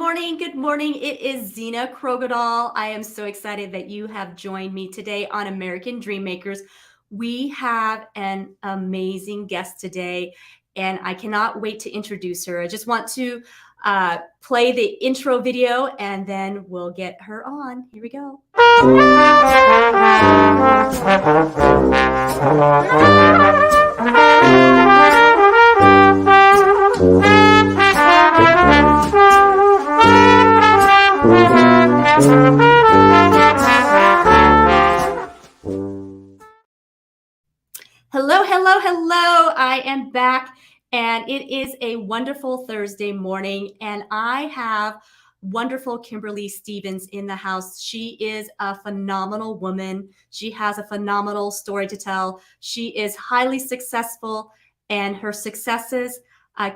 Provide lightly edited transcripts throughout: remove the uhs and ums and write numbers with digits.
morning. Good morning. It is Zena Krogadal. I am so excited that you have joined me today on American Dreammakers. We have an amazing guest today, and I cannot wait to introduce her. I just want to play the intro video, and then we'll get her on. Here we go. Hello, hello, hello. I am back, and it is a wonderful Thursday morning, and I have wonderful Kimberly Stevens in the house. She is a phenomenal woman. She has a phenomenal story to tell. She is highly successful, and her successes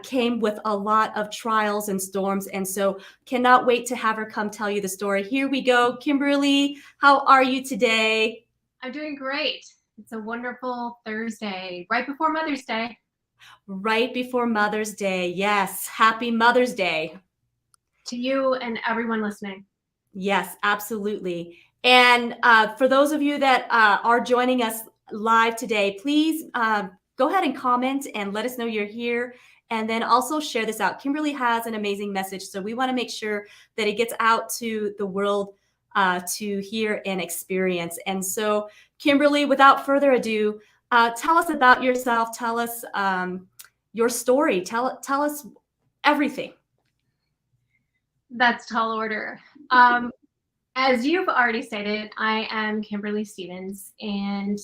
came with a lot of trials and storms, and so cannot wait to have her come tell you the story. Here we go. Kimberly, how are you today? I'm doing great. It's a wonderful Thursday, right before Mother's Day. Right before Mother's Day. Yes. Happy Mother's Day. To you and everyone listening. Yes, absolutely. And for those of you that are joining us live today, please go ahead and comment and let us know you're here. And then also share this out. Kimberly has an amazing message, so we want to make sure that it gets out to the world to hear and experience. And so, Kimberly, without further ado, tell us about yourself. Tell us your story. Tell us everything. That's tall order. As you've already stated, I am Kimberly Stevens, and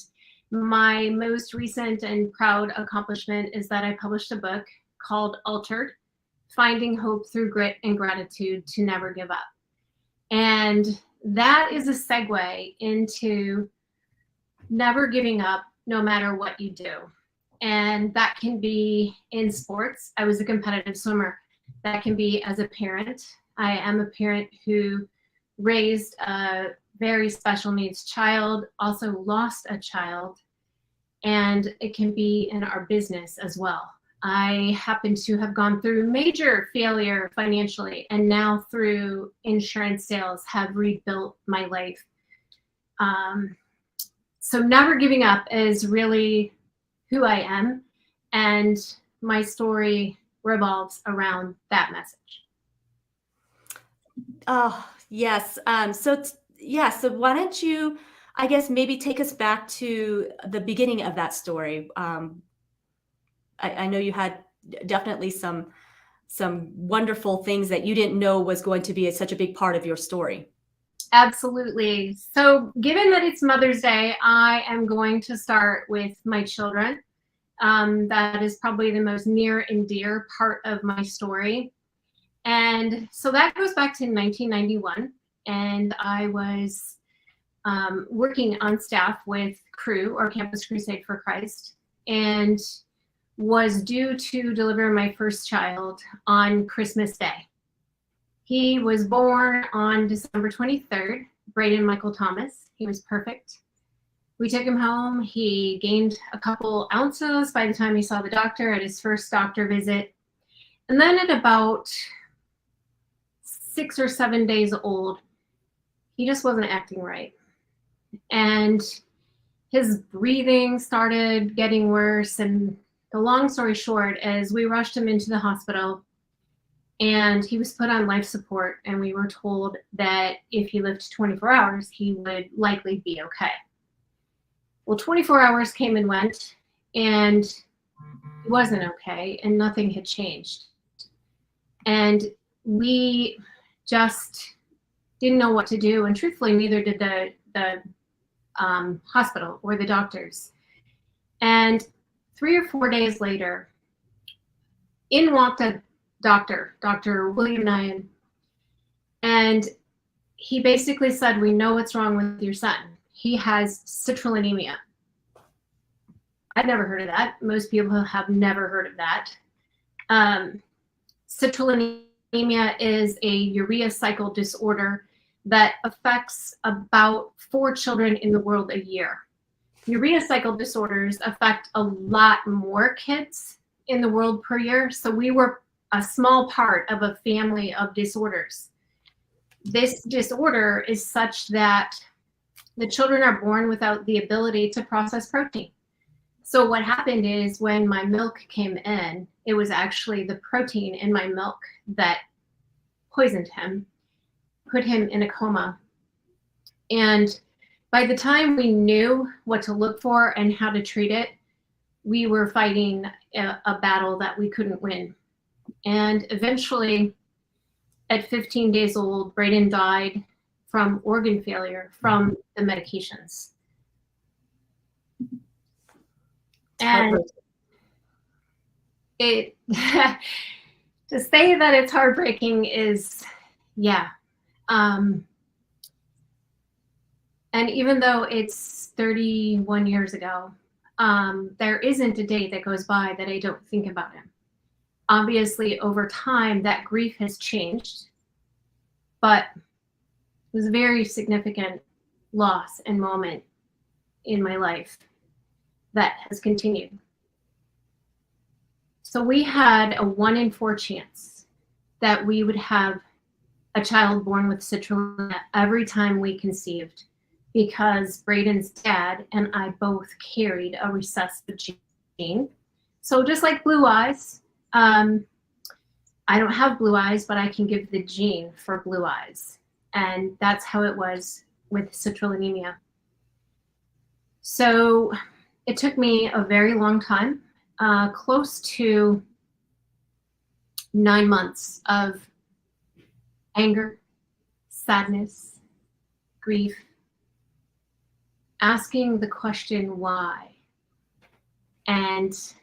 my most recent and proud accomplishment is that I published a book called Altered: Finding Hope Through Grit and Gratitude to Never Give Up. And that is a segue into never giving up no matter what you do. And that can be in sports. I was a competitive swimmer. That can be as a parent. I am a parent who raised a very special needs child, also lost a child, and it can be in our business as well. I happen to have gone through major failure financially, and now through insurance sales have rebuilt my life. So never giving up is really who I am, and my story revolves around that message. Oh, yes. So why don't you, I guess, maybe take us back to the beginning of that story. I know you had definitely some wonderful things that you didn't know was going to be such a big part of your story. Absolutely. So given that it's Mother's Day, I am going to start with my children. That is probably the most near and dear part of my story. And so that goes back to 1991. And I was working on staff with Cru, or Campus Crusade for Christ, and was due to deliver my first child on Christmas Day. He was born on December 23rd, Braden Michael Thomas. He was perfect. We took him home. He gained a couple ounces by the time he saw the doctor at his first doctor visit. And then at about 6 or 7 days old, he just wasn't acting right. And his breathing started getting worse. And the long story short is we rushed him into the hospital, and he was put on life support, and we were told that if he lived 24 hours, he would likely be okay. Well, 24 hours came and went, and he wasn't okay, and nothing had changed. And we just didn't know what to do, and truthfully, neither did the hospital or the doctors. And 3 or 4 days later, in walked a Dr. William Nyan, and he basically said, "We know what's wrong with your son. He has citrullinemia." I'd never heard of that. Most people have never heard of that. Citrullinemia is a urea cycle disorder that affects about 4 children in the world a year. Urea cycle disorders affect a lot more kids in the world per year. So we were a small part of a family of disorders. This disorder is such that the children are born without the ability to process protein. So what happened is when my milk came in, it was actually the protein in my milk that poisoned him, put him in a coma. And by the time we knew what to look for and how to treat it, we were fighting a battle that we couldn't win. And eventually, at 15 days old, Braden died from organ failure from the medications. And it to say that it's heartbreaking is, yeah. And even though it's 31 years ago, there isn't a day that goes by that I don't think about him. Obviously, over time, that grief has changed, but it was a very significant loss and moment in my life that has continued. So we had a 1 in 4 chance that we would have a child born with citrullinemia every time we conceived, because Braden's dad and I both carried a recessive gene. So just like blue eyes, I don't have blue eyes, but I can give the gene for blue eyes. And that's how it was with citrullinemia. So it took me a very long time, close to 9 months of anger, sadness, grief, asking the question why, and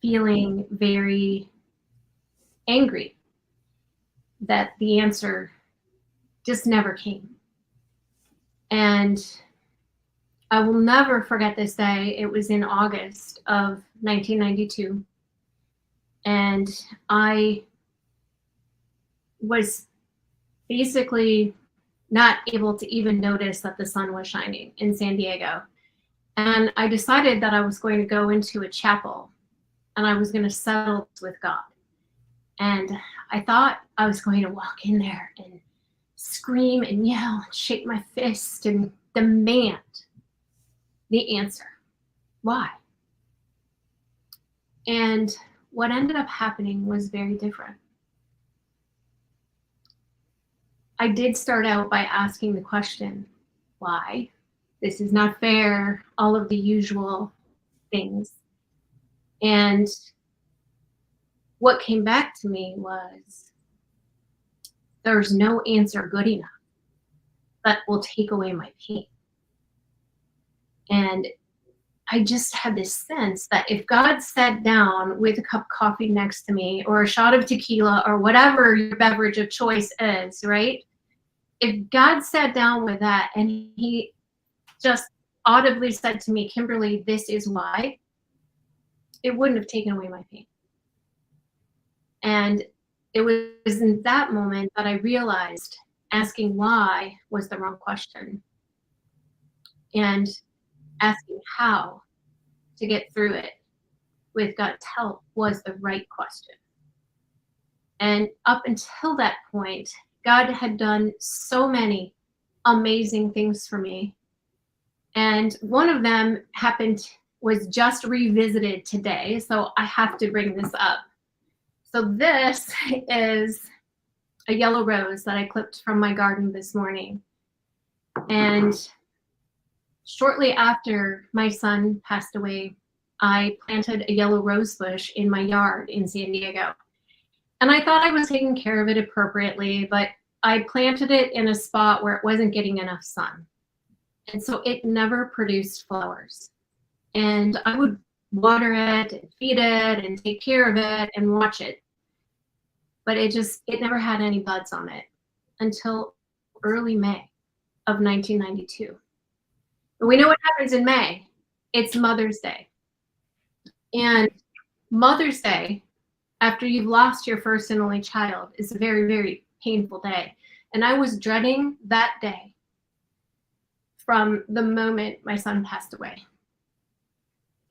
feeling very angry that the answer just never came. And I will never forget this day. It was in August of 1992. And I was basically not able to even notice that the sun was shining in San Diego. And I decided that I was going to go into a chapel and I was going to settle with God. And I thought I was going to walk in there and scream and yell and shake my fist and demand the answer. Why? And what ended up happening was very different. I did start out by asking the question, why? This is not fair, all of the usual things. And what came back to me was, there's no answer good enough that will take away my pain. And I just had this sense that if God sat down with a cup of coffee next to me, or a shot of tequila, or whatever your beverage of choice is, right? If God sat down with that and he just audibly said to me, Kimberly, this is why, it wouldn't have taken away my pain. And it was in that moment that I realized asking why was the wrong question. And asking how to get through it with God's help was the right question. And up until that point, God had done so many amazing things for me. And one of them was just revisited today. So I have to bring this up. So this is a yellow rose that I clipped from my garden this morning. And shortly after my son passed away, I planted a yellow rose bush in my yard in San Diego. And I thought I was taking care of it appropriately, but I planted it in a spot where it wasn't getting enough sun. And so it never produced flowers. And I would water it and feed it and take care of it and watch it. But it never had any buds on it until early May of 1992. And we know what happens in May. It's Mother's Day. And Mother's Day, after you've lost your first and only child, is a very, very painful day. And I was dreading that day from the moment my son passed away.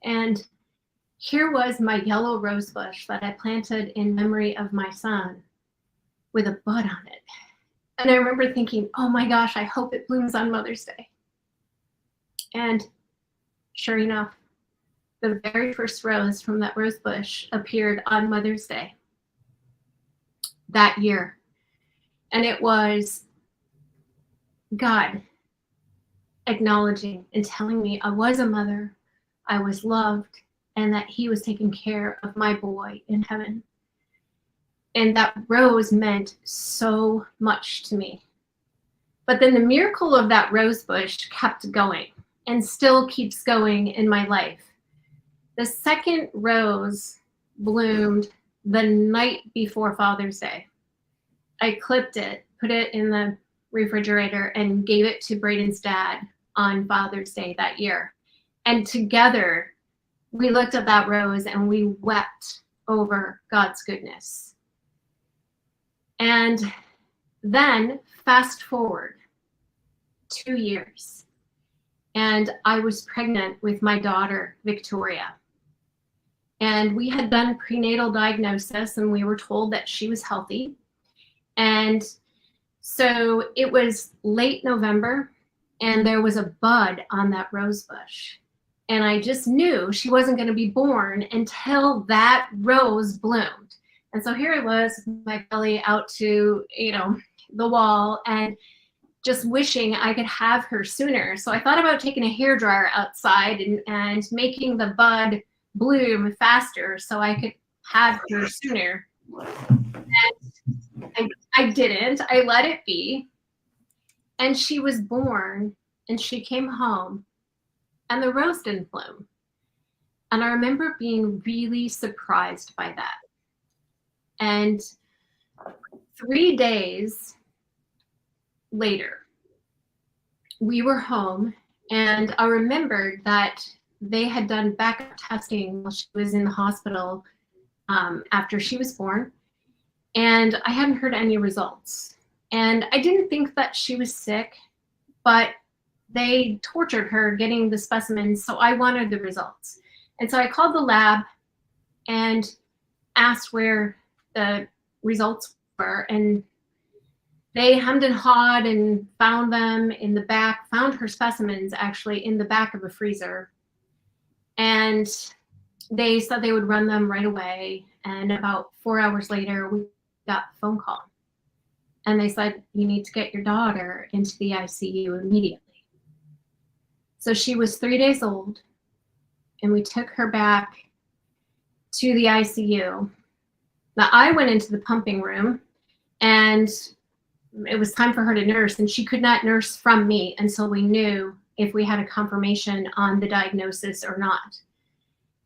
And here was my yellow rose bush that I planted in memory of my son with a bud on it. And I remember thinking, oh my gosh, I hope it blooms on Mother's Day. And sure enough, the very first rose from that rose bush appeared on Mother's Day that year. And it was God acknowledging and telling me I was a mother, I was loved, and that he was taking care of my boy in heaven. And that rose meant so much to me. But then the miracle of that rose bush kept going and still keeps going in my life. The second rose bloomed the night before Father's Day. I clipped it, put it in the refrigerator, and gave it to Braden's dad on Father's Day that year. And together, we looked at that rose and we wept over God's goodness. And then fast forward 2 years, and I was pregnant with my daughter, Victoria. And we had done prenatal diagnosis and we were told that she was healthy. And so it was late November and there was a bud on that rose bush. And I just knew she wasn't going to be born until that rose bloomed. And so here I was, my belly out to, the wall, and just wishing I could have her sooner. So I thought about taking a hairdryer outside and making the bud bloom faster so I could have her sooner. And I didn't. I let it be. And she was born and she came home and the rose didn't bloom. And I remember being really surprised by that. And 3 days later, we were home, and I remembered that they had done backup testing while she was in the hospital after she was born, and I hadn't heard any results. And I didn't think that she was sick, but they tortured her getting the specimens, so I wanted the results. And so I called the lab and asked where the results were, and they hummed and hawed and found them in the back, found her specimens actually in the back of a freezer. And they said they would run them right away. And about 4 hours later, we got a phone call. And they said, you need to get your daughter into the ICU immediately. So she was 3 days old, and we took her back to the ICU. Now, I went into the pumping room, and it was time for her to nurse, and she could not nurse from me until we knew if we had a confirmation on the diagnosis or not.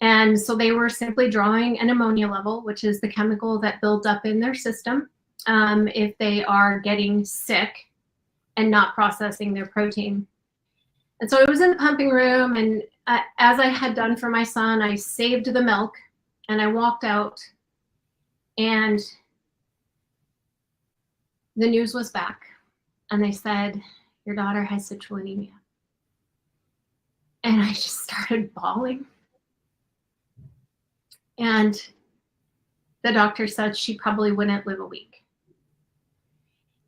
And so they were simply drawing an ammonia level, which is the chemical that builds up in their system if they are getting sick and not processing their protein. And so I was in the pumping room, and as I had done for my son, I saved the milk, and I walked out, and the news was back, and they said, your daughter has citrullinemia. anemia. And I just started bawling. And the doctor said she probably wouldn't live a week.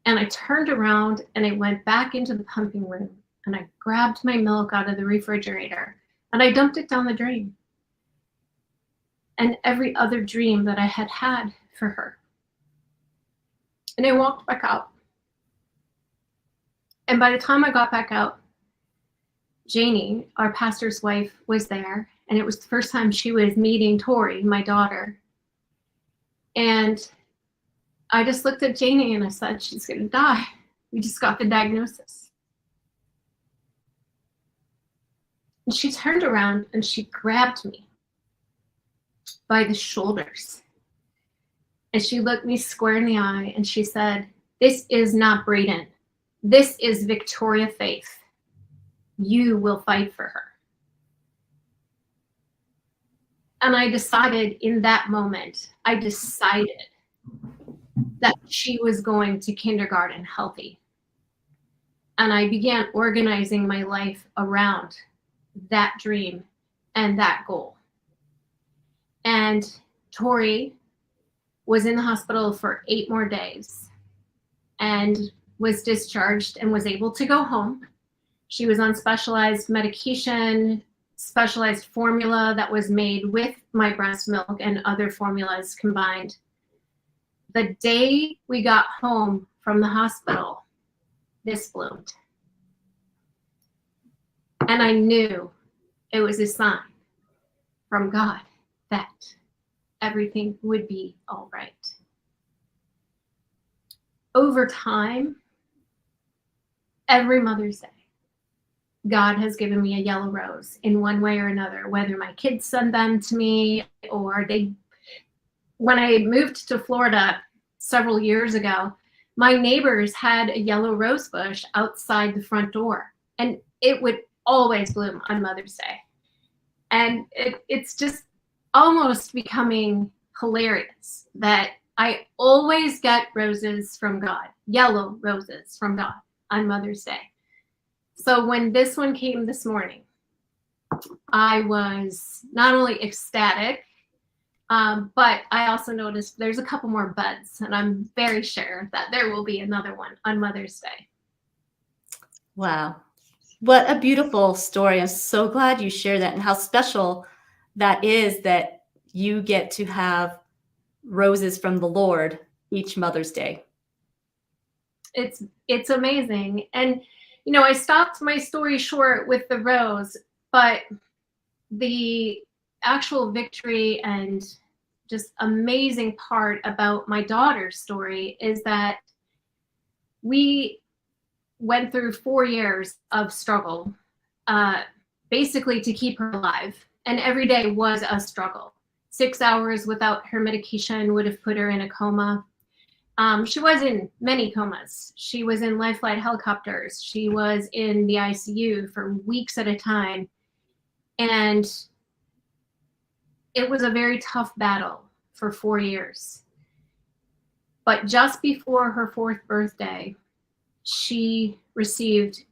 And I turned around and I went back into the pumping room, and I grabbed my milk out of the refrigerator and I dumped it down the drain. And every other dream that I had had for her. And I walked back out. And by the time I got back out, Janie, our pastor's wife, was there. And it was the first time she was meeting Tori, my daughter. And I just looked at Janie and I said, she's going to die. We just got the diagnosis. And she turned around and she grabbed me by the shoulders. And she looked me square in the eye and she said, this is not Braden. This is Victoria Faith. You will fight for her. And I decided in that moment, that she was going to kindergarten healthy. And I began organizing my life around that dream and that goal. And Tori was in the hospital for 8 more days and was discharged and was able to go home. She was on specialized medication, specialized formula that was made with my breast milk and other formulas combined. The day we got home from the hospital, this bloomed. And I knew it was a sign from God that everything would be all right. Over time, every Mother's Day, God has given me a yellow rose in one way or another, whether my kids send them to me or when I moved to Florida several years ago, my neighbors had a yellow rose bush outside the front door, and it would always bloom on Mother's Day. And it's just almost becoming hilarious that I always get roses from God, yellow roses from God on Mother's Day. So when this one came this morning, I was not only ecstatic, but I also noticed there's a couple more buds, and I'm very sure that there will be another one on Mother's Day. Wow. What a beautiful story. I'm so glad you shared that, and how special that is that you get to have roses from the Lord each Mother's Day. It's amazing. And, you know, I stopped my story short with the rose, but the actual victory and just amazing part about my daughter's story is that we went through 4 years of struggle, basically to keep her alive. And every day was a struggle. 6 hours without her medication would have put her in a coma. She was in many comas. She was in life flight helicopters. She was in the ICU for weeks at a time. And it was a very tough battle for 4 years. But just before her 4th birthday, she received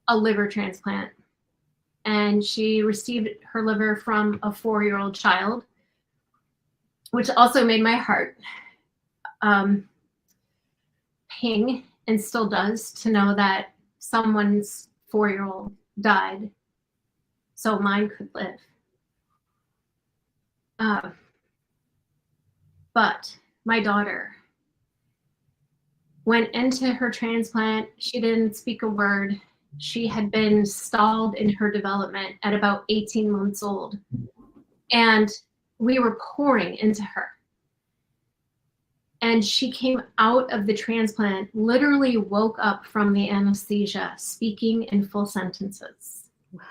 a liver transplant. And she received her liver from a 4-year-old child, which also made my heart ping, and still does, to know that someone's 4-year-old died so mine could live. But my daughter went into her transplant. She didn't speak a word. She had been stalled in her development at about 18 months old. And we were pouring into her. And she came out of the transplant, literally woke up from the anesthesia, speaking in full sentences. Wow.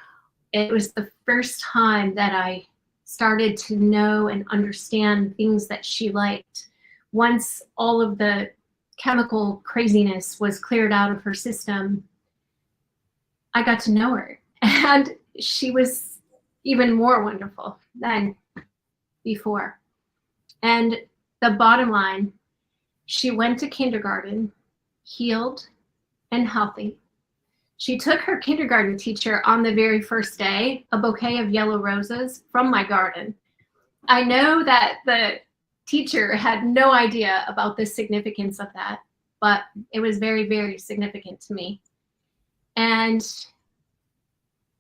It was the first time that I started to know and understand things that she liked. Once all of the chemical craziness was cleared out of her system, I got to know her. And she was even more wonderful than before. And the bottom line, she went to kindergarten, healed and healthy. She took her kindergarten teacher on the very first day a bouquet of yellow roses from my garden. I know that the teacher had no idea about the significance of that, but it was very, very significant to me. And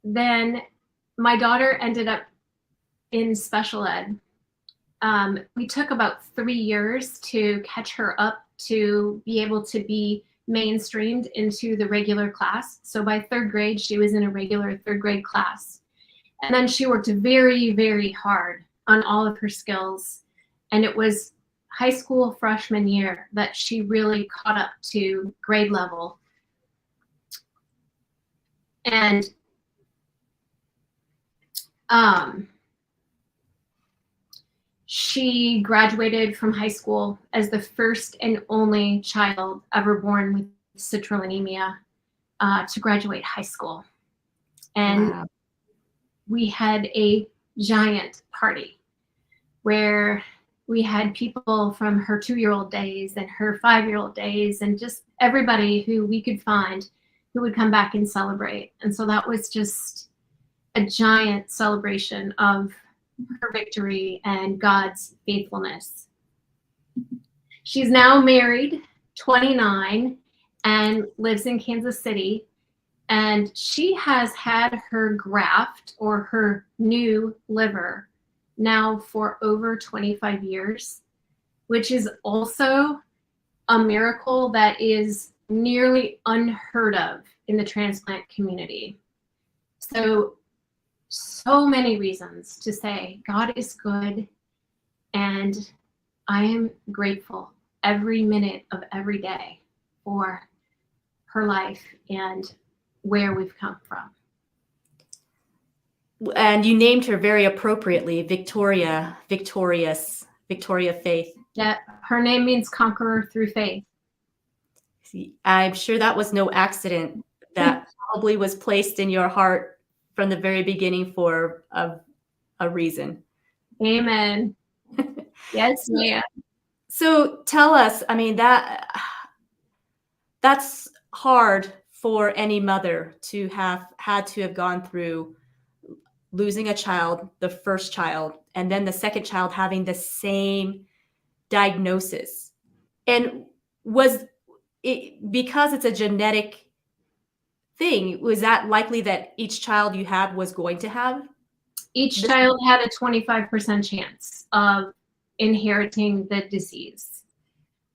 then my daughter ended up in special ed. We took about 3 years to catch her up to be able to be mainstreamed into the regular class. So by 3rd grade, she was in a regular 3rd grade class. And then she worked very, very hard on all of her skills. And it was high school freshman year that she really caught up to grade level. And she graduated from high school as the first and only child ever born with citrullinemia to graduate high school. And wow. We had a giant party where we had people from her 2-year-old days and her 5-year-old days and just everybody who we could find who would come back and celebrate. And so that was just a giant celebration of her victory and God's faithfulness. She's now married, 29, and lives in Kansas City. And she has had her graft or her new liver now for over 25 years, which is also a miracle that is nearly unheard of in the transplant community. So many reasons to say God is good, and I am grateful every minute of every day for her life and where we've come from. And you named her very appropriately, Victoria Faith. Yeah, her name means conqueror through faith. I'm sure that was no accident. That probably was placed in your heart from the very beginning for a reason. Amen. Yes, ma'am. So tell us, I mean, that's hard for any mother to have had to have gone through losing a child, the first child, and then the second child having the same diagnosis. And was it, because it's a genetic thing, was that likely that each child you had was going to have? Each child had a 25% chance of inheriting the disease.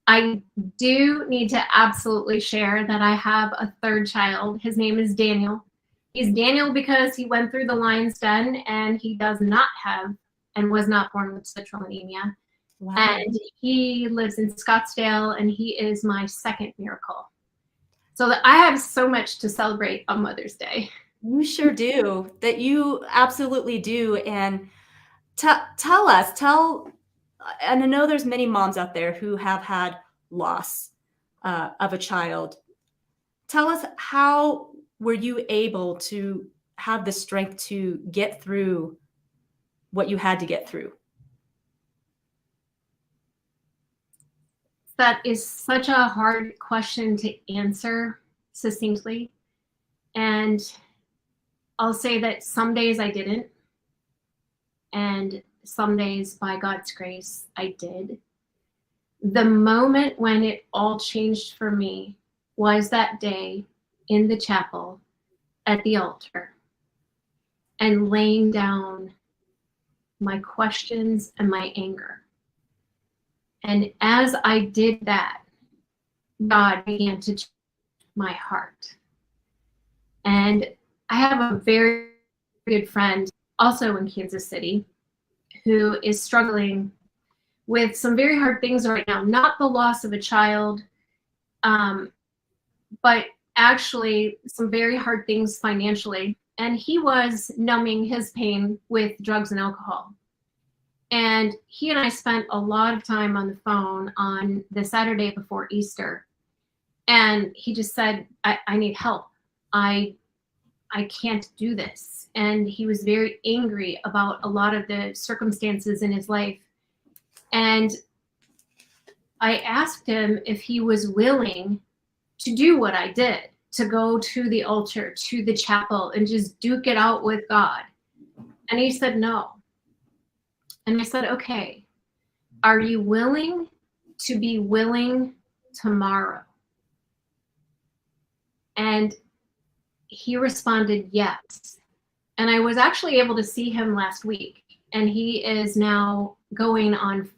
I do need to absolutely share that I have a third child. His name is Daniel. He's Daniel because he went through the lion's den, and he does not have and was not born with citrul anemia. Wow. And he lives in Scottsdale, and he is my second miracle. So that I have so much to celebrate on Mother's Day. You sure do. That you absolutely do. And tell us, and I know there's many moms out there who have had loss of a child. Tell us, how were you able to have the strength to get through what you had to get through? That is such a hard question to answer succinctly. And I'll say that some days I didn't, and some days, by God's grace, I did. The moment when it all changed for me was that day in the chapel at the altar, and laying down my questions and my anger. And as I did that, God began to change my heart. And I have a very good friend also in Kansas City who is struggling with some very hard things right now. Not the loss of a child, but actually some very hard things financially. And he was numbing his pain with drugs and alcohol. And he and I spent a lot of time on the phone on the Saturday before Easter. And he just said, I need help. I can't do this. And he was very angry about a lot of the circumstances in his life. And I asked him if he was willing to do what I did, to go to the altar, to the chapel, and just duke it out with God. And he said no. And I said, okay, are you willing to be willing tomorrow? And he responded yes. And I was actually able to see him last week. And he is now going on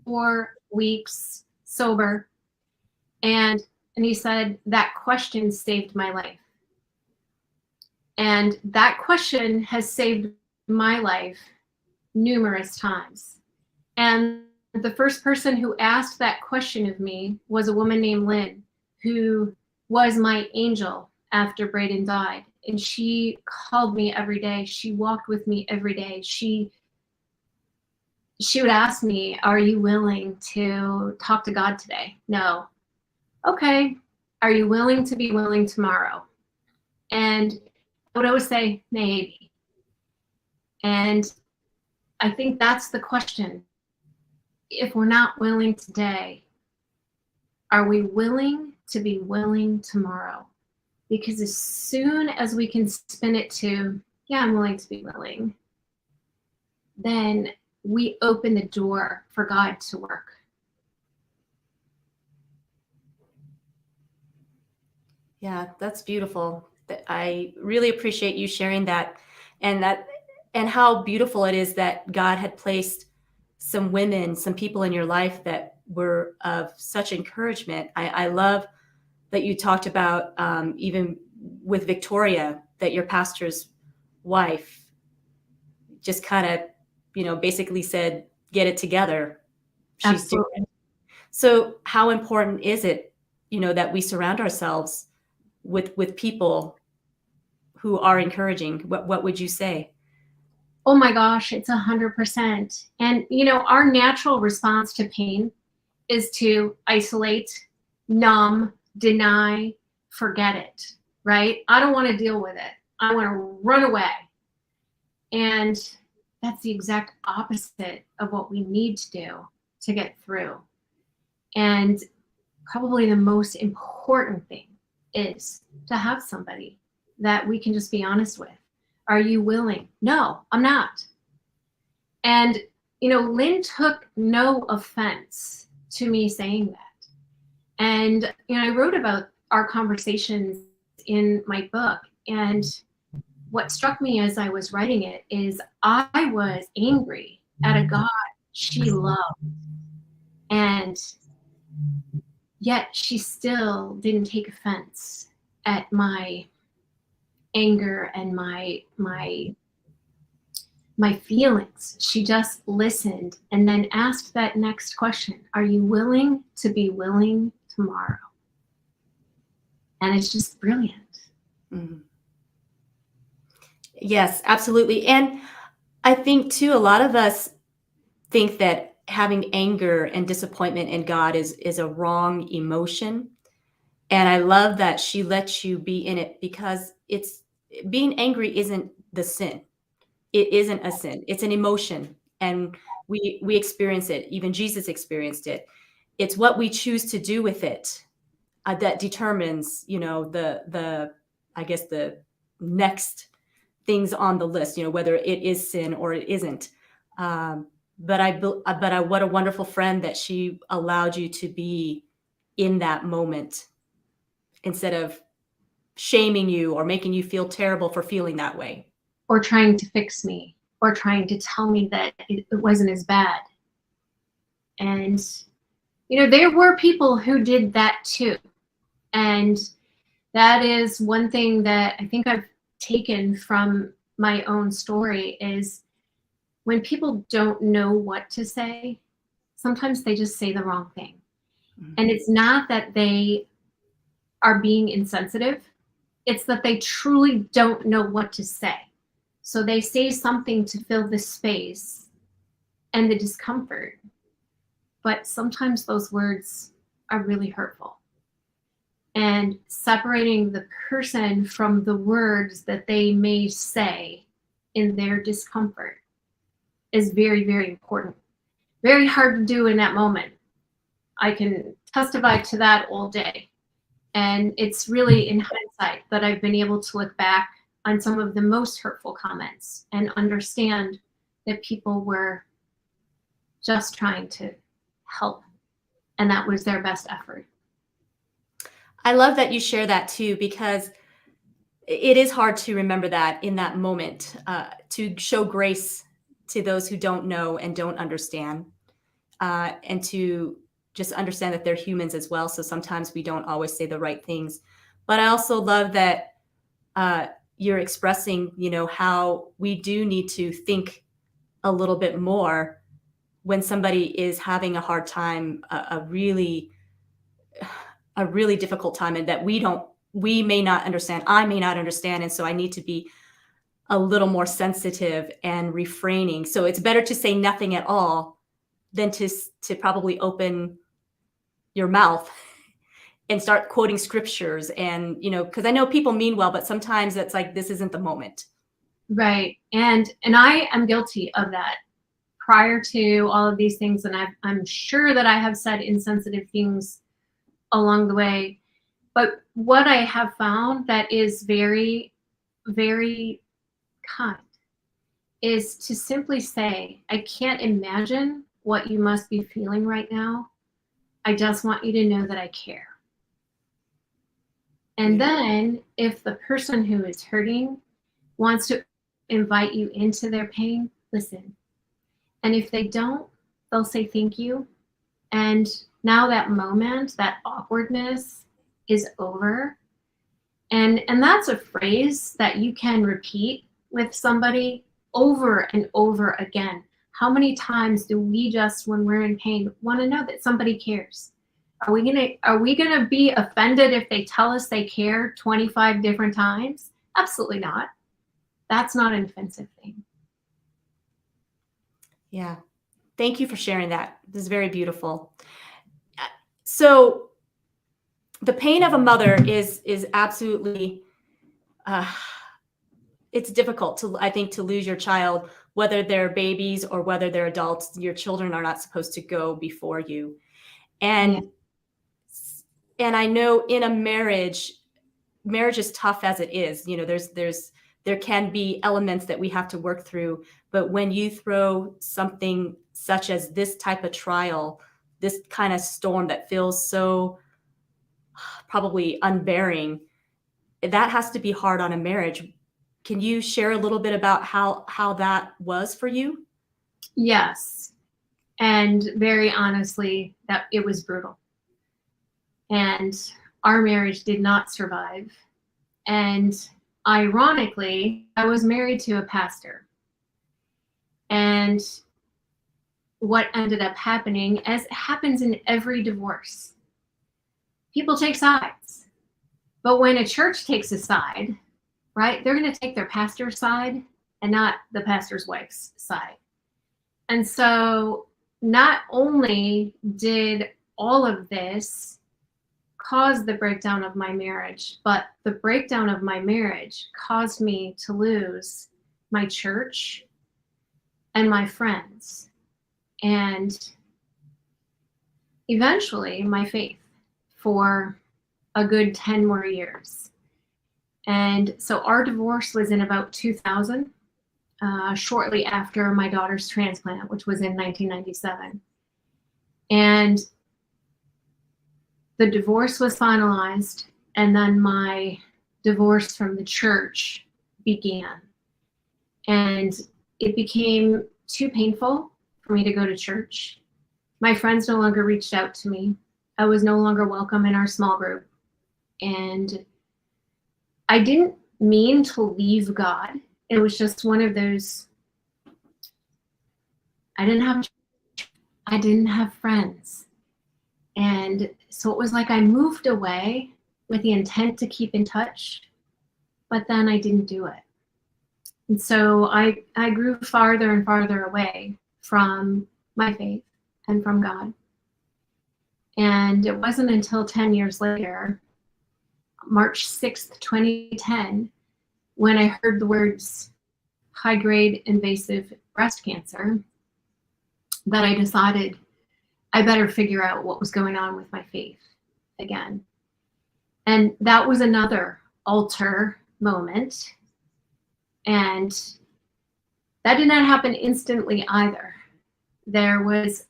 4 weeks sober. And he said, that question saved my life. And that question has saved my life numerous times. And the first person who asked that question of me was a woman named Lynn, who was my angel after Braden died. And she called me every day. She walked with me every day. She would ask me, are you willing to talk to God today? No. Okay. Are you willing to be willing tomorrow? And I would always say, maybe. And I think that's the question. If we're not willing today, are we willing to be willing tomorrow? Because as soon as we can spin it to, yeah, I'm willing to be willing, then we open the door for God to work. Yeah, that's beautiful. I really appreciate you sharing that, and how beautiful it is that God had placed some women, some people in your life that were of such encouragement. I love that you talked about, even with Victoria, that your pastor's wife just kind of, basically said, "Get it together." She's doing Absolutely. it. So how important is it, that we surround ourselves with people who are encouraging? What would you say? Oh my gosh, it's 100%. And our natural response to pain is to isolate, numb, deny, forget it, right? I don't want to deal with it. I want to run away. And that's the exact opposite of what we need to do to get through. And probably the most important thing is to have somebody that we can just be honest with. Are you willing? No, I'm not. And, Lynn took no offense to me saying that. And, I wrote about our conversations in my book. And what struck me as I was writing it is I was angry at a God she loved. And yet she still didn't take offense at my anger and my feelings. She just listened and then asked that next question, are you willing to be willing tomorrow? And it's just brilliant. Mhm. Yes, absolutely. And I think too, a lot of us think that having anger and disappointment in God is a wrong emotion. And I love that she lets you be in it, because it's being angry isn't the sin. It isn't a sin. It's an emotion, and we experience it. Even Jesus experienced it. It's what we choose to do with it, that determines, the I guess the next things on the list. Whether it is sin or it isn't. What a wonderful friend that she allowed you to be in that moment, instead of shaming you or making you feel terrible for feeling that way. Or trying to fix me, or trying to tell me that it wasn't as bad. And, there were people who did that too. And that is one thing that I think I've taken from my own story is when people don't know what to say, sometimes they just say the wrong thing. Mhm. And it's not that they are being insensitive, it's that they truly don't know what to say. So they say something to fill the space and the discomfort. But sometimes those words are really hurtful. And separating the person from the words that they may say in their discomfort is very, very important. Very hard to do in that moment. I can testify to that all day. And it's really in hindsight that I've been able to look back on some of the most hurtful comments and understand that people were just trying to help, and that was their best effort. I love that you share that too, because it is hard to remember that in that moment, to show grace to those who don't know and don't understand, and to just understand that they're humans as well. So sometimes we don't always say the right things. But I also love that, you're expressing, how we do need to think a little bit more when somebody is having a hard time, a really difficult time, and that we may not understand. I may not understand. And so I need to be a little more sensitive and refraining. So it's better to say nothing at all than to probably open your mouth and start quoting scriptures. And, because I know people mean well, but sometimes it's like, this isn't the moment. Right. And I am guilty of that prior to all of these things. And I'm sure that I have said insensitive things along the way. But what I have found that is very, very kind is to simply say, I can't imagine what you must be feeling right now. I just want you to know that I care. And then if the person who is hurting wants to invite you into their pain, listen. And if they don't, they'll say thank you. And now that moment, that awkwardness is over. And that's a phrase that you can repeat with somebody over and over again. How many times do we just, when we're in pain, want to know that somebody cares? Are we gonna be offended if they tell us they care 25 different times? Absolutely not. That's not an offensive thing. Yeah. Thank you for sharing that. This is very beautiful. So the pain of a mother is absolutely it's difficult to, I think, to lose your child, whether they're babies or whether they're adults. Your children are not supposed to go before you. And and I know in a marriage is tough as it is. You know, there can be elements that we have to work through, but when you throw something such as this type of trial, this kind of storm that feels so probably unbearing, that has to be hard on a marriage. Can you share a little bit about how that was for you? Yes. And very honestly, that it was brutal. And our marriage did not survive. And ironically, I was married to a pastor. And what ended up happening, as happens in every divorce, people take sides. But when a church takes a side, right, they're going to take their pastor's side and not the pastor's wife's side. And so not only did all of this cause the breakdown of my marriage, but the breakdown of my marriage caused me to lose my church and my friends, and eventually my faith for a good 10 more years. And so our divorce was in about 2000, shortly after my daughter's transplant, which was in 1997. And the divorce was finalized, and then my divorce from the church began. And it became too painful for me to go to church. My friends no longer reached out to me. I was no longer welcome in our small group. And I didn't mean to leave God. It was just one of those, I didn't have friends. And so it was like I moved away with the intent to keep in touch, but then I didn't do it. And so I grew farther and farther away from my faith and from God. And it wasn't until 10 years later, March 6th, 2010, when I heard the words high-grade invasive breast cancer, that I decided I better figure out what was going on with my faith again. And that was another altar moment. And that did not happen instantly either. There was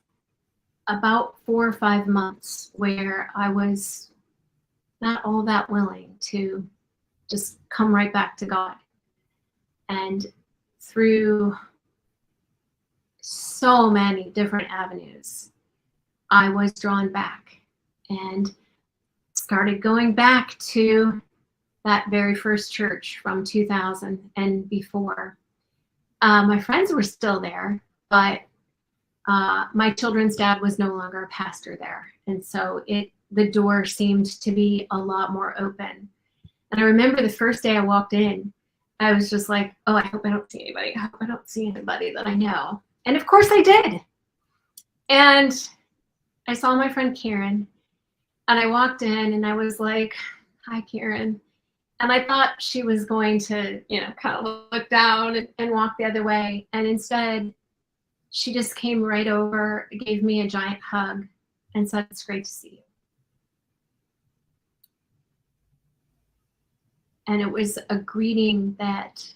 about 4 or 5 months where I was not all that willing to just come right back to God. And through so many different avenues, I was drawn back and started going back to that very first church from 2000 and before. My friends were still there, but my children's dad was no longer a pastor there. And so the door seemed to be a lot more open. And I remember the first day I walked in, I was just like, oh, I hope I don't see anybody. I hope I don't see anybody that I know. And of course I did. And I saw my friend Karen, and I walked in and I was like, hi, Karen. And I thought she was going to, kind of look down and walk the other way. And instead, she just came right over, gave me a giant hug, and said, it's great to see you. And it was a greeting that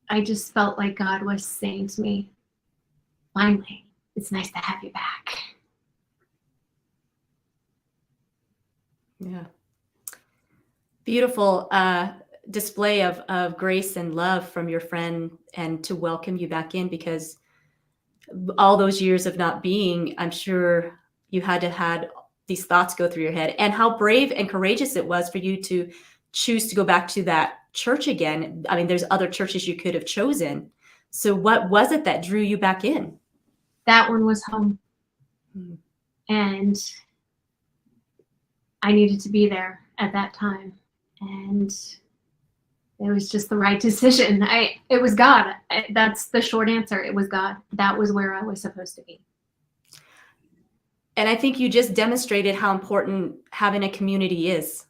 I just felt like God was saying to me, finally, it's nice to have you back. Yeah. Beautiful display of grace and love from your friend, and to welcome you back in, because all those years of not being, I'm sure you had to had these thoughts go through your head, and how brave and courageous it was for you to choose to go back to that church again. I mean, there's other churches you could have chosen. So what was it that drew you back in? That one was home. Mm. And I needed to be there at that time. And it was just the right decision. It was God. That's the short answer. It was God. That was where I was supposed to be. And I think you just demonstrated how important having a community is,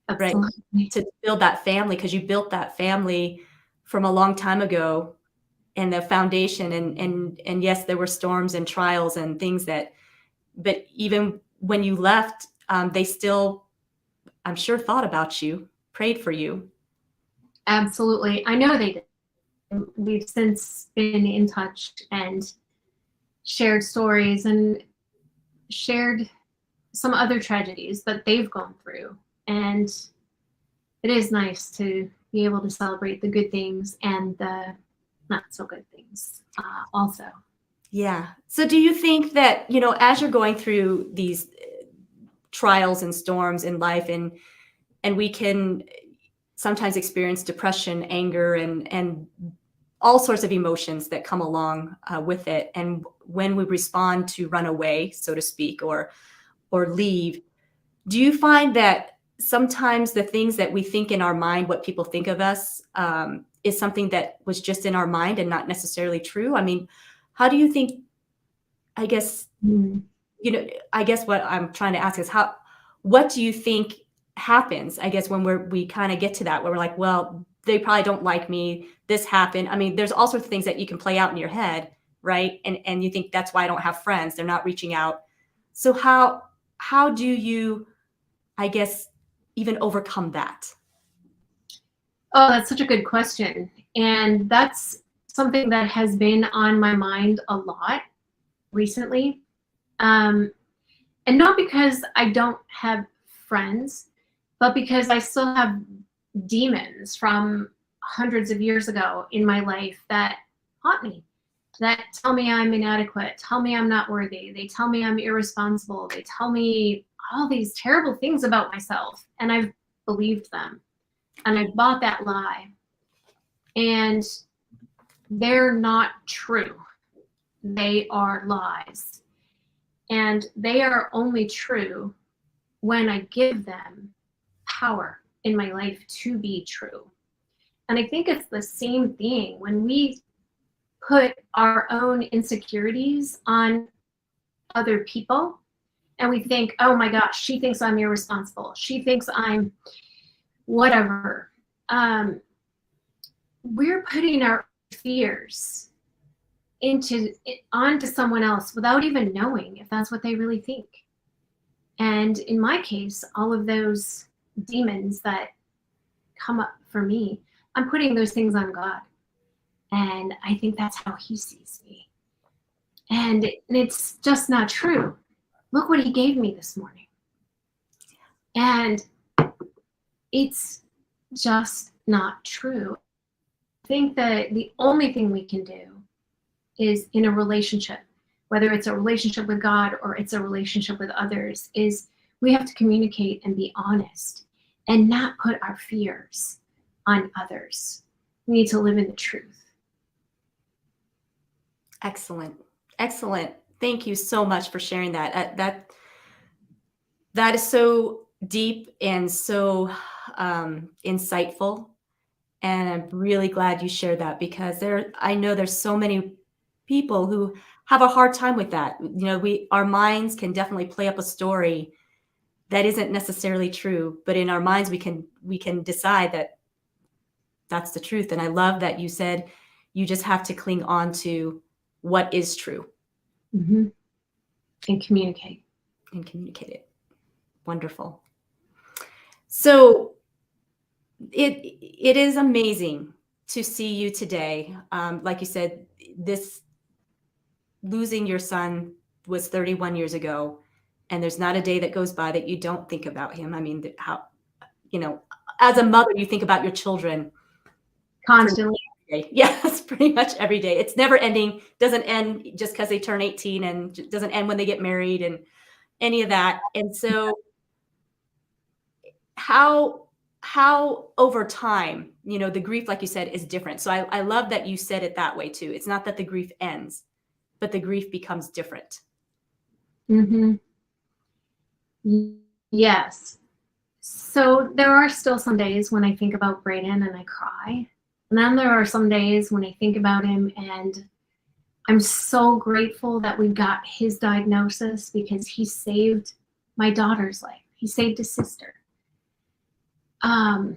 right? Absolutely. To build that family, because you built that family from a long time ago, and the foundation, and yes, there were storms and trials and things that, but even when you left, they still, I'm sure, thought about you, prayed for you. Absolutely. I know they did. We've since been in touch and shared stories and shared some other tragedies that they've gone through. And it is nice to be able to celebrate the good things and the not so good things also. Yeah. So do you think that, as you're going through these trials and storms in life, and we can sometimes experience depression, anger, and all sorts of emotions that come along with it. And when we respond to run away, so to speak, or leave, do you find that sometimes the things that we think in our mind, what people think of us, is something that was just in our mind and not necessarily true? I mean, how do you think, I guess, I guess what I'm trying to ask is what do you think happens, I guess, when we kind of get to that, where we're like, well, they probably don't like me. This happened. I mean, there's all sorts of things that you can play out in your head, right? And you think that's why I don't have friends. They're not reaching out. So how do you, I guess, even overcome that? Oh, that's such a good question. And that's something that has been on my mind a lot recently. And not because I don't have friends, but because I still have demons from hundreds of years ago in my life that haunt me, that tell me I'm inadequate, tell me I'm not worthy. They tell me I'm irresponsible. They tell me all these terrible things about myself. And I've believed them. And I bought that lie. And they're not true. They are lies. And they are only true when I give them power in my life to be true. And I think it's the same thing when we put our own insecurities on other people and we think, oh my gosh, she thinks I'm irresponsible. She thinks I'm whatever. We're putting our fears onto someone else without even knowing if that's what they really think. And in my case, all of those demons that come up for me, I'm putting those things on God. And I think that's how he sees me. And it's just not true. Look what he gave me this morning. And it's just not true. I think that the only thing we can do is in a relationship, whether it's a relationship with God or it's a relationship with others, is we have to communicate and be honest and not put our fears on others. We need to live in the truth. Excellent. Excellent. Thank you so much for sharing that. That is so deep and so insightful. And I'm really glad you shared that, because I know there's so many people who have a hard time with that. Our minds can definitely play up a story that isn't necessarily true, but in our minds we can decide that that's the truth. And I love that you said you just have to cling on to what is true. Mm-hmm. And communicate. And communicate it. Wonderful. So it is amazing to see you today. Like you said, this losing your son was 31 years ago, and there's not a day that goes by that you don't think about him. I mean, how, you know, as a mother, you think about your children Constantly. yes, pretty much every day. It's never ending. Doesn't end just because they turn 18, and doesn't end when they get married and any of that. And so how over time, the grief, like you said, is different. So I love that you said it that way too. It's not that the grief ends, but the grief becomes different. Mm-hmm. Yes. So there are still some days when I think about Brayden and I cry. And then there are some days when I think about him and I'm so grateful that we got his diagnosis because he saved my daughter's life. He saved his sister. And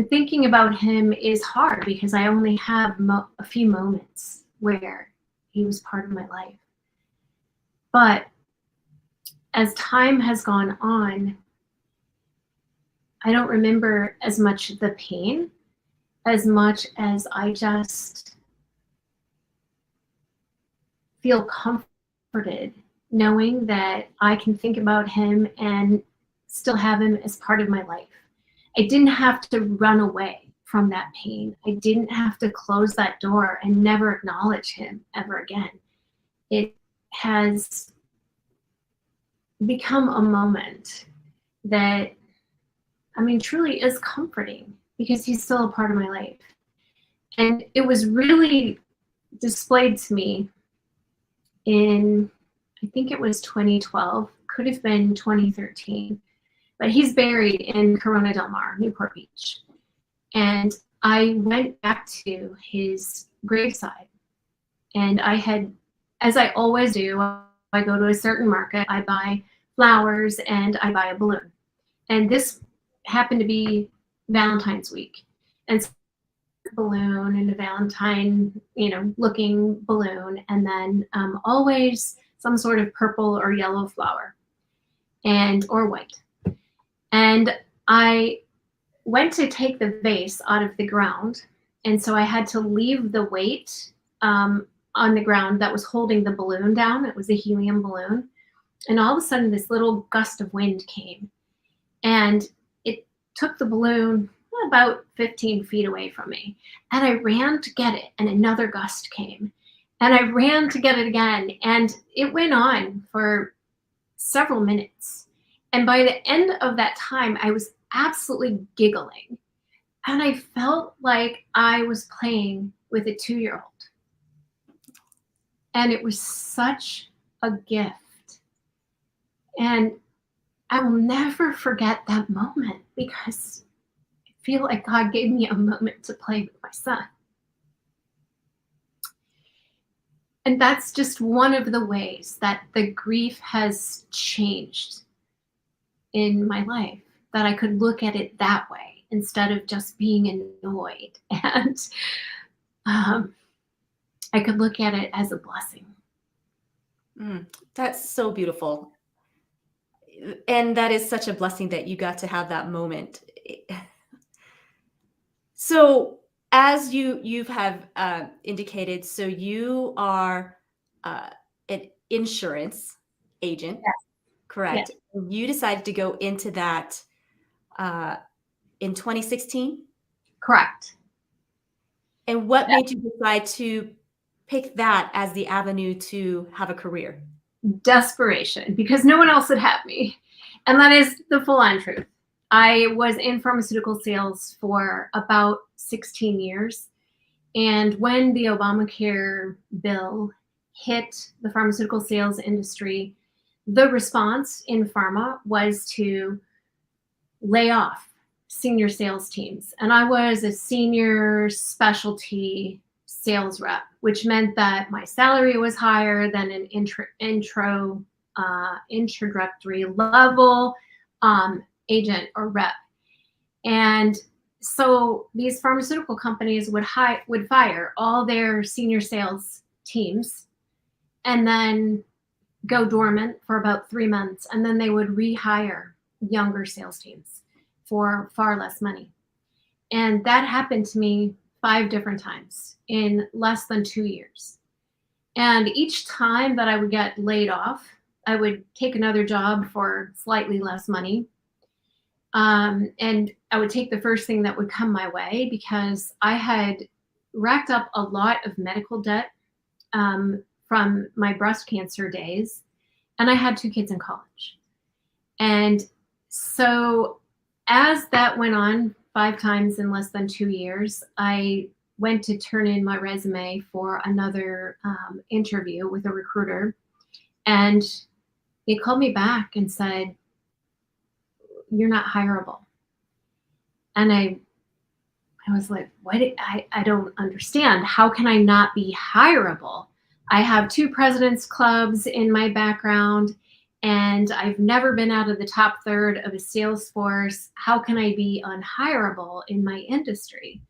thinking about him is hard because I only have a few moments where he was part of my life. But as time has gone on, I don't remember as much the pain as much as I just feel comforted knowing that I can think about him and still have him as part of my life. I didn't have to run away from that pain. I didn't have to close that door and never acknowledge him ever again. It has become a moment that, I mean, truly is comforting because he's still a part of my life. And it was really displayed to me in, I think it was 2012, could have been 2013, but he's buried in Corona Del Mar, Newport Beach. And I went back to his graveside and I had, as I always do, I go to a certain market, I buy flowers and I buy a balloon. And this happened to be Valentine's week. And so balloon and a Valentine, looking balloon, and then always some sort of purple or yellow flower or white. And I went to take the vase out of the ground. And so I had to leave the weight on the ground that was holding the balloon down. It was a helium balloon. And all of a sudden this little gust of wind came and it took the balloon about 15 feet away from me. And I ran to get it and another gust came. And I ran to get it again. And it went on for several minutes. And by the end of that time, I was absolutely giggling. And I felt like I was playing with a 2-year-old. And it was such a gift. And I will never forget that moment because I feel like God gave me a moment to play with my son. And that's just one of the ways that the grief has changed in my life, that I could look at it that way instead of just being annoyed. And I could look at it as a blessing. That's so beautiful. And that is such a blessing that you got to have that moment. So as you have indicated, so you are an insurance agent, Yes. correct? Yes. You decided to go into that in 2016? Correct. And what made you decide to pick that as the avenue to have a career? Desperation, because no one else would have me. And that is the full-on truth. I was in pharmaceutical sales for about 16 years. And when the Obamacare bill hit the pharmaceutical sales industry, the response in pharma was to lay off senior sales teams. And I was a senior specialty sales rep, which meant that my salary was higher than an introductory level agent or rep. And so these pharmaceutical companies would fire all their senior sales teams and then go dormant for about 3 months. And then they would rehire younger sales teams for far less money. And that happened to me 5 different times in less than 2 years. And each time that I would get laid off, I would take another job for slightly less money. And I would take the first thing that would come my way because I had racked up a lot of medical debt from my breast cancer days. And I had 2 kids in college. And so as that went on 5 times in less than 2 years, I went to turn in my resume for another interview with a recruiter. And they called me back and said, "You're not hireable." And I was like, what? I don't understand. How can I not be hireable? I have 2 president's clubs in my background, and I've never been out of the top third of a sales force. How can I be unhireable in my industry?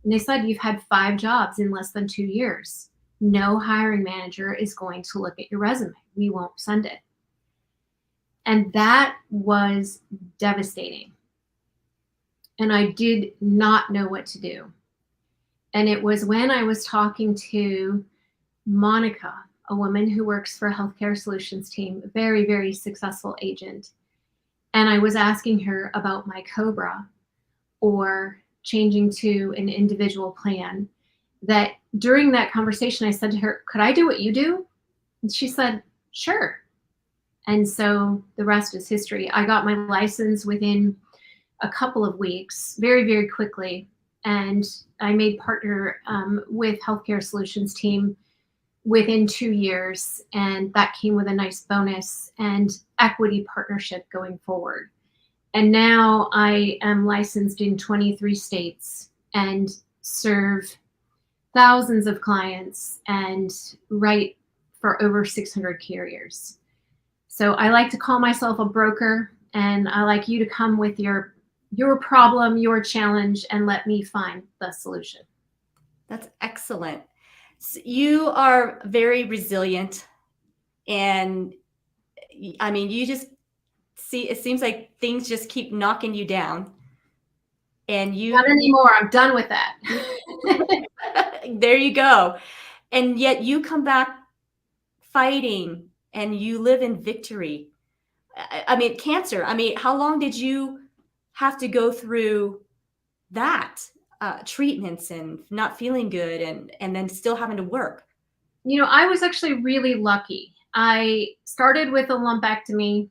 And they said, "You've had 5 jobs in less than 2 years. No hiring manager is going to look at your resume. We won't send it." And that was devastating. And I did not know what to do. And it was when I was talking to Monica, a woman who works for a healthcare solutions team, a very, very successful agent. And I was asking her about my COBRA or changing to an individual plan, that during that conversation, I said to her, "Could I do what you do?" And she said, "Sure." And so the rest is history. I got my license within a couple of weeks, very, very quickly. And I made partner with Healthcare Solutions team within 2 years. And that came with a nice bonus and equity partnership going forward. And now I am licensed in 23 states and serve thousands of clients and write for over 600 carriers. So I like to call myself a broker, and I like you to come with your problem, your challenge, and let me find the solution. That's excellent. So you are very resilient, and I mean, you just see, it seems like things just keep knocking you down, and Not anymore. I'm done with that. there you go. And yet you come back fighting and you live in victory. I mean, cancer. I mean, how long did you have to go through that treatments and not feeling good and then still having to work? You know, I was actually really lucky. I started with a lumpectomy.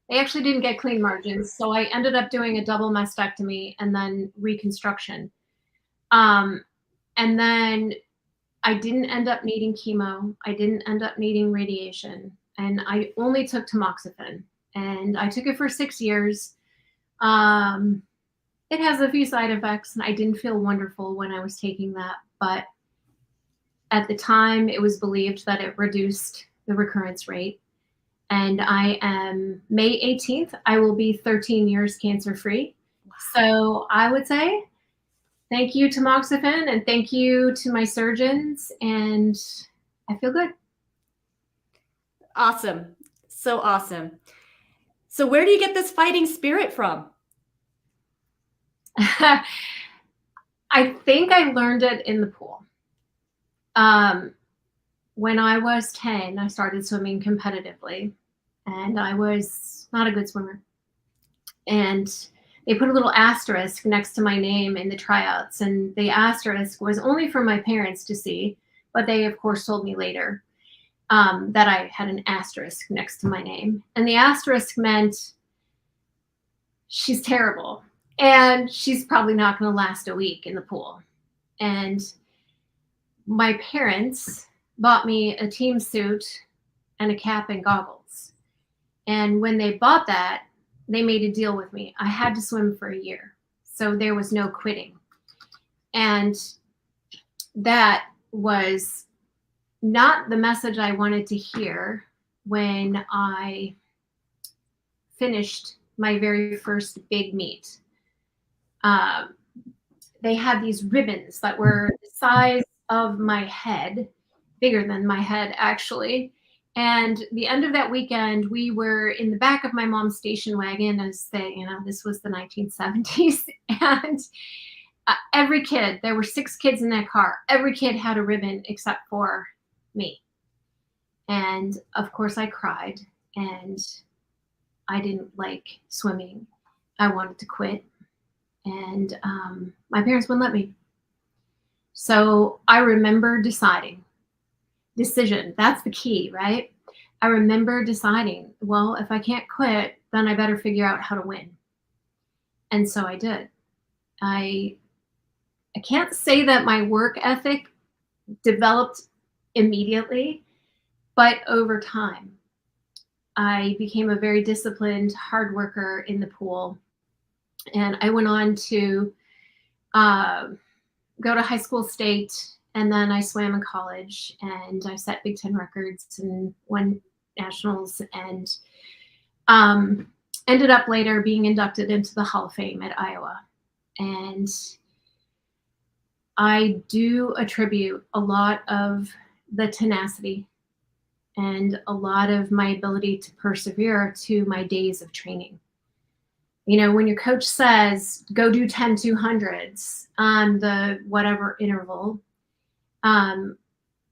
They actually didn't get clean margins, so I ended up doing a double mastectomy and then reconstruction. And then I didn't end up needing chemo. I didn't end up needing radiation. And I only took tamoxifen. And I took it for 6 years. It has a few side effects, and I didn't feel wonderful when I was taking that. But at the time, it was believed that it reduced the recurrence rate. And I am May 18th, I will be 13 years cancer-free. So I would say thank you, tamoxifen, and thank you to my surgeons. And I feel good. Awesome. So awesome. So where do you get this fighting spirit from? I think I learned it in the pool. When I was 10, I started swimming competitively, and I was not a good swimmer. And they put a little asterisk next to my name in the tryouts, and the asterisk was only for my parents to see, but they, of course, told me later that I had an asterisk next to my name. And the asterisk meant she's terrible, and she's probably not going to last a week in the pool. And my parents bought me a team suit and a cap and goggles. And when they bought that, they made a deal with me. I had to swim for a year, so there was no quitting. And that was not the message I wanted to hear when I finished my very first big meet. They had these ribbons that were the size of my head, bigger than my head actually, And the end of that weekend, we were in the back of my mom's station wagon, as this was the 1970s. And every kid, there were 6 kids in that car. Every kid had a ribbon except for me. And of course I cried, and I didn't like swimming. I wanted to quit. And my parents wouldn't let me. So I remember decision. That's the key, right? I remember deciding, well, if I can't quit, then I better figure out how to win. And so I did. I can't say that my work ethic developed immediately, but over time, I became a very disciplined, hard worker in the pool. And I went on to go to high school state, and then I swam in college, and I set Big Ten records and won nationals, and ended up later being inducted into the Hall of Fame at Iowa. And I do attribute a lot of the tenacity and a lot of my ability to persevere to my days of training. When your coach says, go do 10 200s on the whatever interval,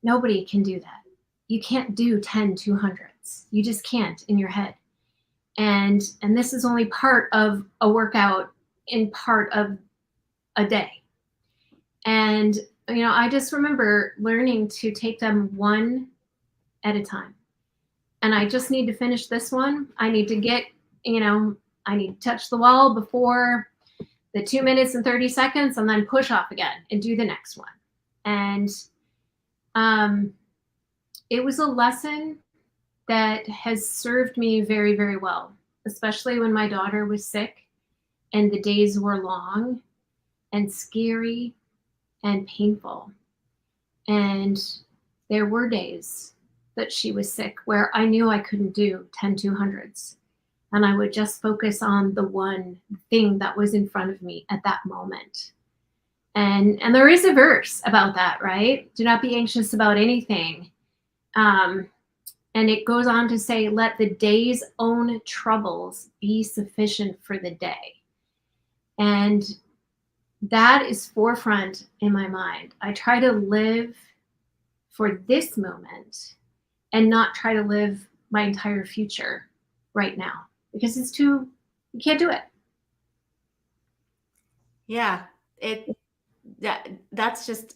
nobody can do that. You can't do 10 200s. You just can't in your head. And this is only part of a workout in part of a day. And, I just remember learning to take them one at a time. And I just need to finish this one. I need to get, I need to touch the wall before the 2 minutes and 30 seconds, and then push off again and do the next one. And it was a lesson that has served me very, very well, especially when my daughter was sick and the days were long and scary and painful. And there were days that she was sick where I knew I couldn't do 10 200s. And I would just focus on the one thing that was in front of me at that moment. And there is a verse about that, right? Do not be anxious about anything. And it goes on to say, let the day's own troubles be sufficient for the day. And that is forefront in my mind. I try to live for this moment and not try to live my entire future right now, because you can't do it. Yeah, that's just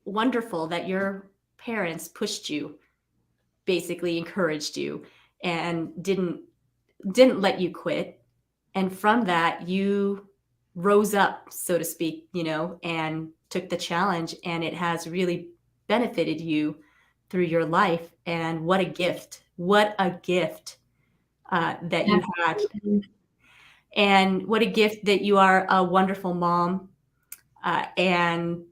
wonderful that your parents pushed you, basically encouraged you, and didn't let you quit. And from that, you rose up, so to speak, and took the challenge, and it has really benefited you through your life. And what a gift that you had. And what a gift that you are a wonderful mom. And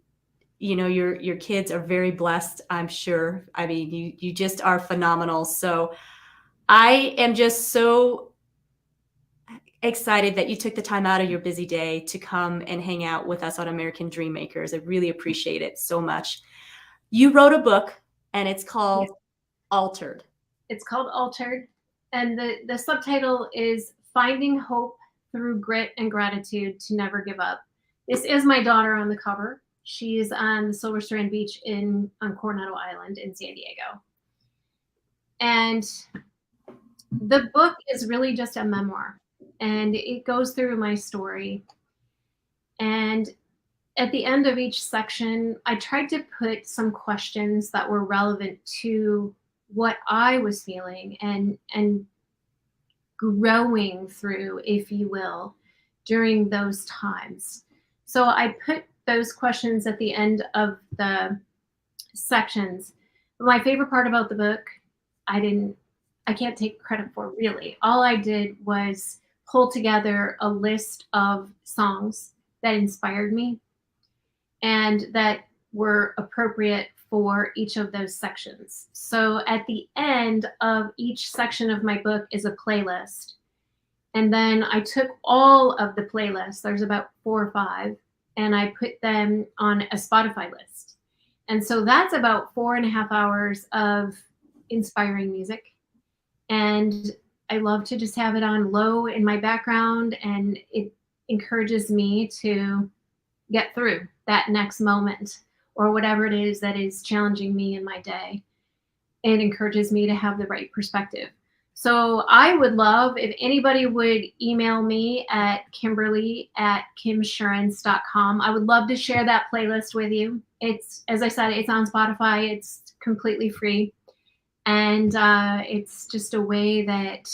your kids are very blessed, I'm sure. I mean, you just are phenomenal. So I am just so excited that you took the time out of your busy day to come and hang out with us on American Dream Makers. I really appreciate it so much. You wrote a book, and it's called Altered. It's called Altered. And the subtitle is Finding Hope Through Grit and Gratitude to Never Give Up. This is my daughter on the cover. She's on the Silver Strand Beach on Coronado Island in San Diego. And the book is really just a memoir, and it goes through my story. And at the end of each section, I tried to put some questions that were relevant to what I was feeling and growing through, if you will, during those times. So I put those questions at the end of the sections. My favorite part about the book, I can't take credit for, really. All I did was pull together a list of songs that inspired me and that were appropriate for each of those sections. So at the end of each section of my book is a playlist. And then I took all of the playlists, there's about 4 or 5, and I put them on a Spotify list. And so that's about 4.5 hours of inspiring music. And I love to just have it on low in my background, and it encourages me to get through that next moment or whatever it is that is challenging me in my day. It encourages me to have the right perspective. So I would love if anybody would email me at kimberly@kimsurance.com. I would love to share that playlist with you. It's, as I said, it's on Spotify. It's completely free. And it's just a way that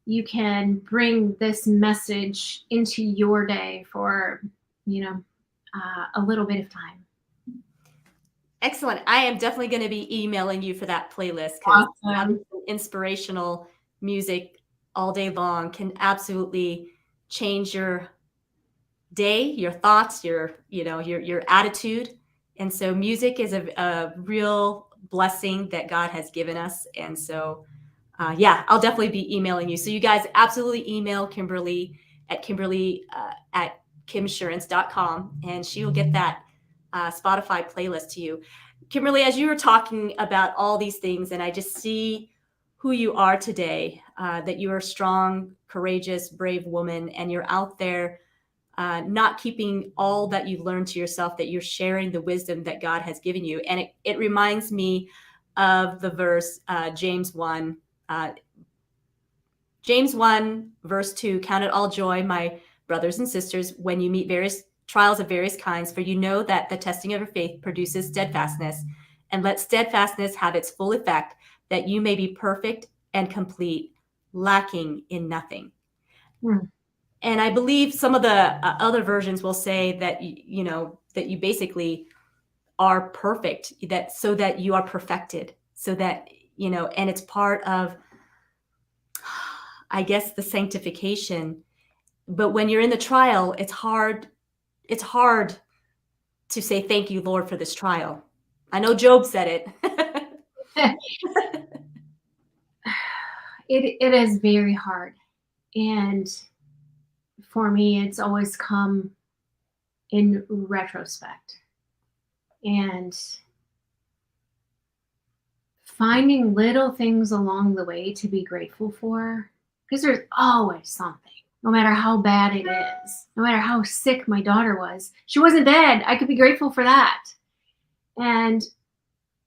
you can bring this message into your day for, a little bit of time. Excellent. I am definitely going to be emailing you for that playlist, because having Awesome. some inspirational music all day long can absolutely change your day, your thoughts, your attitude. And so music is a real blessing that God has given us. And so, yeah, I'll definitely be emailing you. So you guys absolutely email Kimberly at kimsurance.com, and she will get that Spotify playlist to you. Kimberly, as you were talking about all these things, and I just see who you are today, that you are a strong, courageous, brave woman, and you're out there not keeping all that you've learned to yourself, that you're sharing the wisdom that God has given you. And it reminds me of the verse, James 1. James 1, verse 2, count it all joy, my brothers and sisters, when you meet various trials of various kinds, for you know that the testing of your faith produces steadfastness. And let steadfastness have its full effect, that you may be perfect and complete, lacking in nothing. And I believe some of the other versions will say that, that you basically are perfect, that so that you are perfected, so that, and it's part of, I guess, the sanctification. But when you're in the trial, it's hard to say, thank you, Lord, for this trial. I know Job said it. It is very hard. And for me, it's always come in retrospect. And finding little things along the way to be grateful for, because there's always something, no matter how bad it is, no matter how sick my daughter was. She wasn't dead. I could be grateful for that. And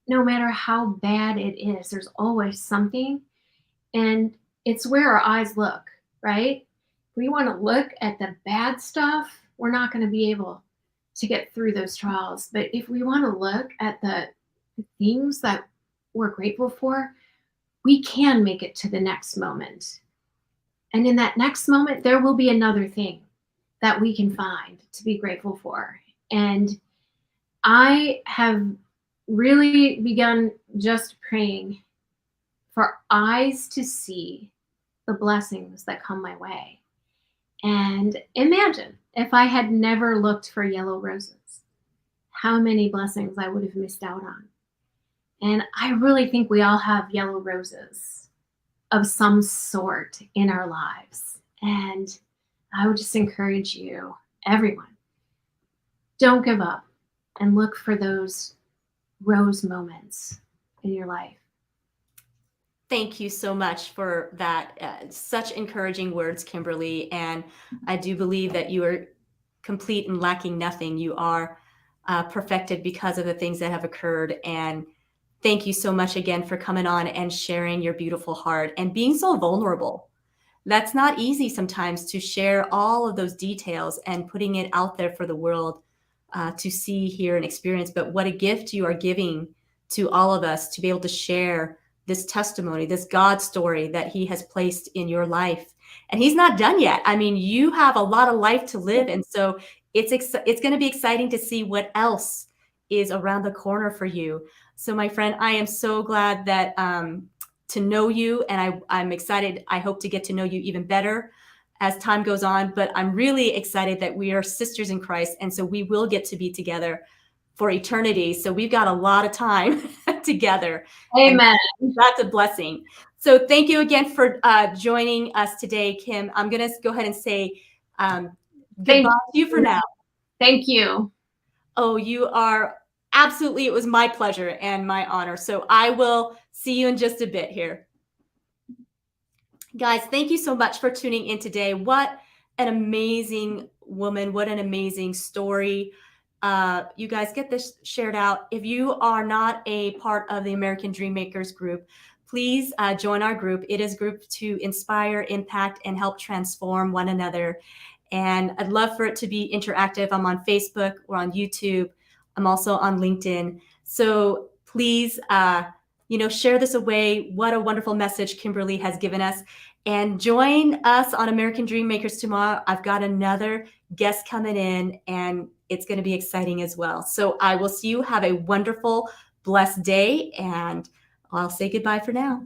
no matter how bad it is, there's always something. And it's where our eyes look, right? If we want to look at the bad stuff, we're not going to be able to get through those trials. But if we want to look at the things that we're grateful for, we can make it to the next moment. And in that next moment, there will be another thing that we can find to be grateful for. And I have really begun just praying for eyes to see the blessings that come my way. And imagine if I had never looked for yellow roses, how many blessings I would have missed out on. And I really think we all have yellow roses of some sort in our lives. And I would just encourage you, everyone, don't give up and look for those rose moments in your life. Thank you so much for that. Such encouraging words, Kimberly. And I do believe that you are complete and lacking nothing. You are perfected because of the things that have occurred. And thank you so much again for coming on and sharing your beautiful heart and being so vulnerable. That's not easy sometimes, to share all of those details and putting it out there for the world to see, hear, and experience. But what a gift you are giving to all of us to be able to share this testimony, this God story that he has placed in your life. And he's not done yet. I mean, you have a lot of life to live. And so it's going to be exciting to see what else is around the corner for you. So my friend, I am so glad that to know you, and I'm excited. I hope to get to know you even better as time goes on, but I'm really excited that we are sisters in Christ. And so we will get to be together for eternity. So we've got a lot of time together. Amen. And that's a blessing. So thank you again for joining us today, Kim. I'm going to go ahead and say goodbye to you for now. Thank you. Oh, you are absolutely, it was my pleasure and my honor. So I will see you in just a bit here. Guys, thank you so much for tuning in today. What an amazing woman. What an amazing story. You guys get this shared out. If you are not a part of the American Dream Makers group, please join our group. It is a group to inspire, impact, and help transform one another. And I'd love for it to be interactive. I'm on Facebook or on YouTube. I'm also on LinkedIn. So please, share this away. What a wonderful message Kimberly has given us. And join us on American Dream Makers tomorrow. I've got another guest coming in, and it's going to be exciting as well. So I will see you. Have a wonderful, blessed day, and I'll say goodbye for now.